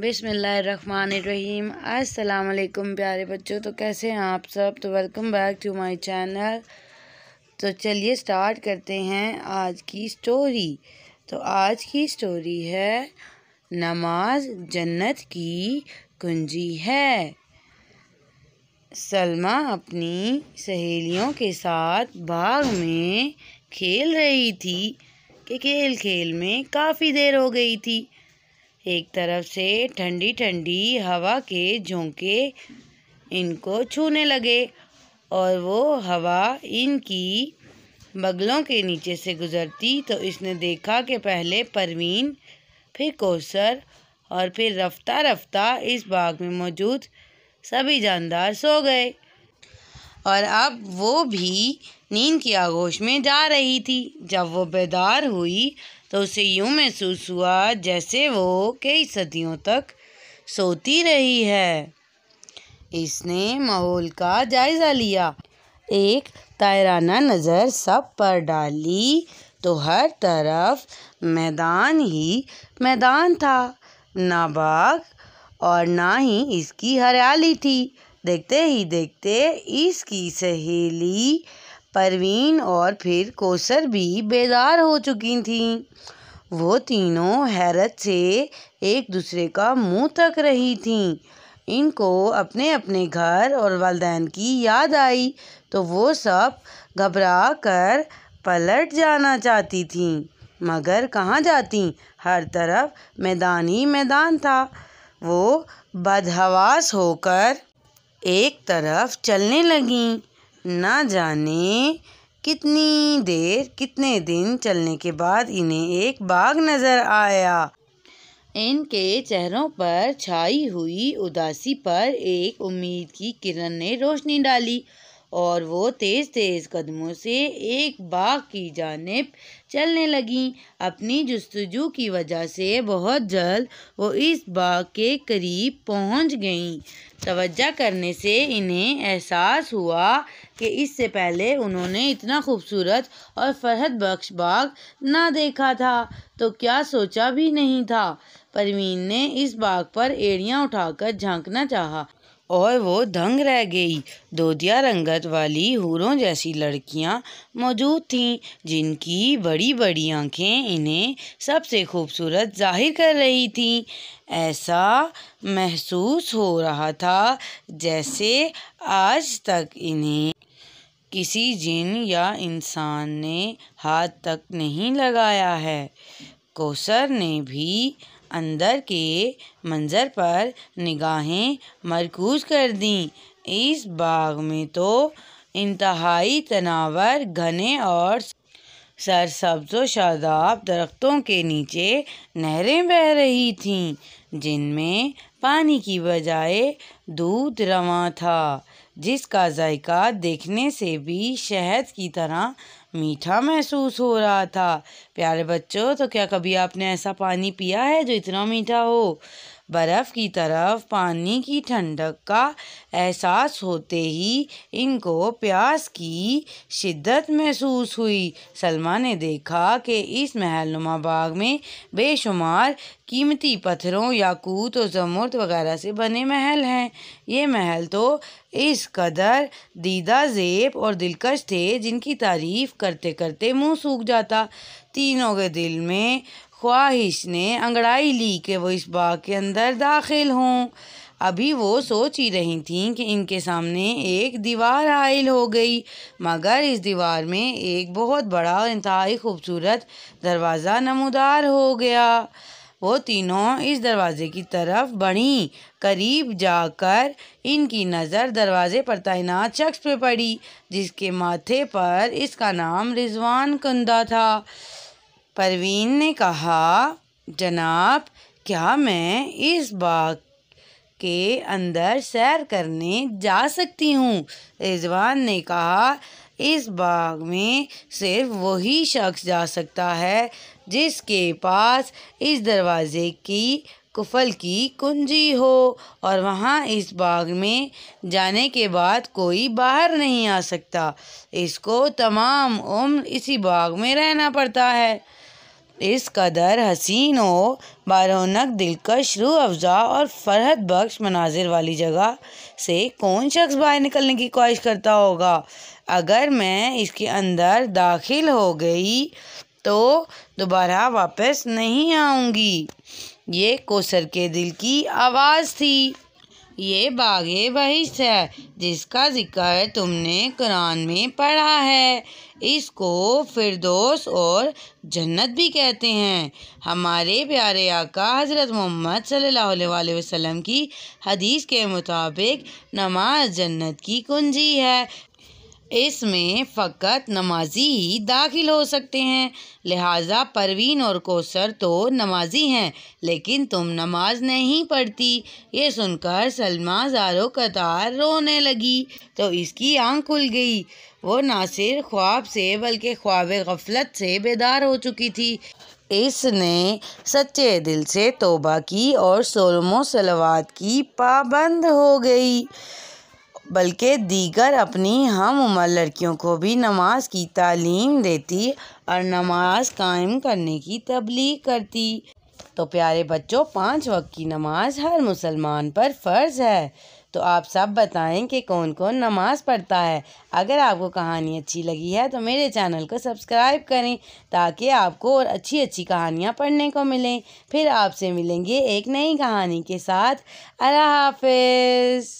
बिस्मिल्लाहिर्रहमानिर्रहीम। अस्सलाम वालेकुम प्यारे बच्चों। तो कैसे हैं आप सब? तो welcome back to my channel. तो चलिए स्टार्ट करते हैं आज की स्टोरी। तो आज की स्टोरी है नमाज जन्नत की कुंजी है। सलमा अपनी सहेलियों के साथ बाग में खेल रही थी कि खेल खेल में काफ़ी देर हो गई थी। एक तरफ से ठंडी ठंडी हवा के झोंके इनको छूने लगे और वो हवा इनकी बगलों के नीचे से गुजरती तो इसने देखा कि पहले परवीन, फिर कौसर और फिर रफ्ता रफ्ता इस बाग में मौजूद सभी जानदार सो गए और अब वो भी नींद की आगोश में जा रही थी। जब वो बेदार हुई तो उसे यूं महसूस हुआ जैसे वो कई सदियों तक सोती रही है। इसने माहौल का जायज़ा लिया, एक तायराना नज़र सब पर डाली तो हर तरफ मैदान ही मैदान था, ना बाग और ना ही इसकी हरियाली थी। देखते ही देखते इसकी सहेली परवीन और फिर कौसर भी बेदार हो चुकी थीं। वो तीनों हैरत से एक दूसरे का मुंह तक रही थीं। इनको अपने अपने घर और वालिदैन की याद आई तो वो सब घबरा कर पलट जाना चाहती थीं, मगर कहाँ जाती, हर तरफ मैदान ही मैदान था। वो बदहवास होकर एक तरफ चलने लगीं। ना जाने कितनी देर कितने दिन चलने के बाद इन्हें एक बाग नज़र आया। इनके चेहरों पर छाई हुई उदासी पर एक उम्मीद की किरण ने रोशनी डाली और वो तेज़ तेज़ कदमों से एक बाग की जानिब चलने लगीं। अपनी जुस्तजू की वजह से बहुत जल्द वो इस बाग के करीब पहुंच गईं। तवज्जो करने से इन्हें एहसास हुआ कि इससे पहले उन्होंने इतना खूबसूरत और फरहत बख्श बाग ना देखा था, तो क्या सोचा भी नहीं था। परवीन ने इस बाग पर एड़ियाँ उठाकर झांकना चाहा और वो दंग रह गई। दोदिया रंगत वाली हूरों जैसी लड़कियां मौजूद थीं, जिनकी बड़ी बड़ी आंखें इन्हें सबसे खूबसूरत जाहिर कर रही थीं। ऐसा महसूस हो रहा था जैसे आज तक इन्हें किसी जिन या इंसान ने हाथ तक नहीं लगाया है। कौसर ने भी अंदर के मंज़र पर निगाहें मरकूज़ कर दीं। इस बाग में तो इंतहाई तनावर घने और सरसब्ज़ व शादाब दरख्तों के नीचे नहरें बह रही थीं, जिनमें पानी की बजाय दूध रवां था, जिसका जायका देखने से भी शहद की तरह मीठा महसूस हो रहा था। प्यारे बच्चों, तो क्या कभी आपने ऐसा पानी पिया है जो इतना मीठा हो? बर्फ़ की तरफ पानी की ठंडक का एहसास होते ही इनको प्यास की शिद्दत महसूस हुई। सलमा ने देखा कि इस महलनुमा बाग में बेशुमार कीमती पत्थरों, याकूत और ज़मरुद वगैरह से बने महल हैं। ये महल तो इस कदर दीदा ज़ेब और दिलकश थे जिनकी तारीफ़ करते करते मुँह सूख जाता। तीनों के दिल में ख्वाहिश ने अंगड़ाई ली कि वो इस बाग के अंदर दाखिल हों। अभी वो सोच ही रही थीं कि इनके सामने एक दीवार हाइल हो गई, मगर इस दीवार में एक बहुत बड़ा और इंतहाई खूबसूरत दरवाज़ा नमूदार हो गया। वो तीनों इस दरवाजे की तरफ बढ़ीं। करीब जाकर इनकी नज़र दरवाजे पर तैनात शख्स पे पड़ी, जिसके माथे पर इसका नाम रिजवान कुंदा था। परवीन ने कहा, जनाब, क्या मैं इस बाग के अंदर सैर करने जा सकती हूँ? रिजवान ने कहा, इस बाग में सिर्फ वही शख्स जा सकता है जिसके पास इस दरवाजे की कुफल की कुंजी हो और वहाँ इस बाग में जाने के बाद कोई बाहर नहीं आ सकता। इसको तमाम उम्र इसी बाग में रहना पड़ता है। इस कदर हसीन और बारौनक, दिलकश, रूह अफ़ज़ा और फ़रहत बख्श मनाजिर वाली जगह से कौन शख्स बाहर निकलने की ख्वाहिश करता होगा। अगर मैं इसके अंदर दाखिल हो गई तो दोबारा वापस नहीं आऊँगी। ये कौसर के दिल की आवाज़ थी। ये बाग़े बहिश्त है जिसका ज़िक्र तुमने कुरान में पढ़ा है। इसको फिरदौस और जन्नत भी कहते हैं। हमारे प्यारे आका हज़रत मोहम्मद सल्लल्लाहु अलैहि वसल्लम की हदीस के मुताबिक नमाज जन्नत की कुंजी है। इसमें फ़कत नमाजी ही दाखिल हो सकते हैं। लिहाजा परवीन और कौसर तो नमाजी हैं, लेकिन तुम नमाज नहीं पढ़ती। ये सुनकर सलमा ज़ारो कतार रोने लगी तो इसकी आंख खुल गई। वो ना सिर्फ ख्वाब से बल्कि ख्वाब गफलत से बेदार हो चुकी थी। इसने सच्चे दिल से तौबा की और सोलमो सलवात की पाबंद हो गई, बल्कि दीगर अपनी हम उम्र लड़कियों को भी नमाज की तालीम देती और नमाज कायम करने की तबलीग करती। तो प्यारे बच्चों, 5 वक्त की नमाज हर मुसलमान पर फ़र्ज़ है। तो आप सब बताएं कि कौन कौन नमाज पढ़ता है। अगर आपको कहानी अच्छी लगी है तो मेरे चैनल को सब्सक्राइब करें ताकि आपको और अच्छी अच्छी कहानियाँ पढ़ने को मिलें। फिर आपसे मिलेंगे एक नई कहानी के साथ। अल्लाह हाफ़िज़।